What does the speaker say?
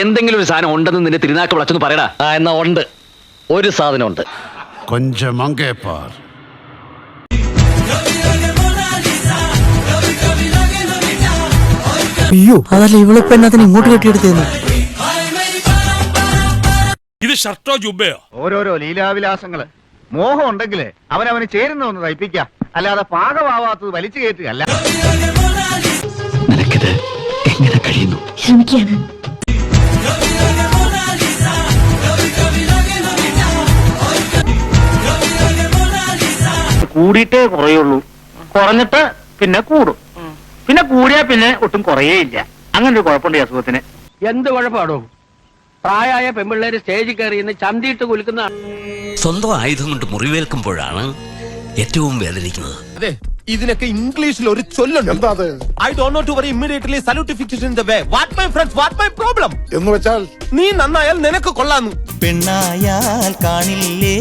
എന്തെങ്കിലും ഒരു സാധനം ഉണ്ടെന്ന് നിന്റെ തിരുനാക്ക് വിളച്ചൊന്ന് പറയടാ. എന്നാ ഉണ്ട്, ഒരു സാധനം ഉണ്ട്. കൊഞ്ചം അങ്കേ പാർ. അയ്യോ, അതല്ല ഇവളിപ്പോ എന്നതിന് ഇങ്ങോട്ട് കെട്ടിയെടുത്തേന്ന്. ഇത് ഷർട്ടോ ജുബയോ? ഓരോരോ ലീലാവിലാസങ്ങള്. മോഹം ഉണ്ടെങ്കിലേ അവനവന് ചേരുന്ന ഒന്ന് തയ്പ്പിക്കാം, അല്ലാതെ പാകമാവാത്തത് വലിച്ചു കയറ്റുകയല്ല. നിനക്കിത് എങ്ങനെ കഴിയുന്നു? ശ്രമിക്കാണ്. കൂടിയിട്ടേ കുറയുള്ളൂ, കുറഞ്ഞിട്ട് പിന്നെ കൂടും, പിന്നെ കൂടിയാ പിന്നെ ഒട്ടും കുറയേയില്ല. അങ്ങനെ ഒരു കുഴപ്പമുണ്ട് ഈ അസുഖത്തിന്. എന്ത് കുഴപ്പമാണോ? പ്രായമായ പെൺപിള്ളേര് സ്റ്റേജിൽ കയറി ഇന്ന് ചന്തിയിട്ട് കുലുക്കുന്ന സ്വന്തം ആയുധം കൊണ്ട് മുറിവേൽക്കുമ്പോഴാണ് ഏറ്റവും വേദനിക്കുന്നത്. അതെ, ഇതിനൊക്കെ ഇംഗ്ലീഷിൽ ഒരു ചൊല്ലുണ്ട്. I don't know to worry immediately salutification in the way. What my friends, what my problem എന്ന് വെച്ചാൽ നീ നന്നായാൽ നിനക്ക് കൊള്ളാന്നു. പെണ്ണായാൽ കാണില്ലേ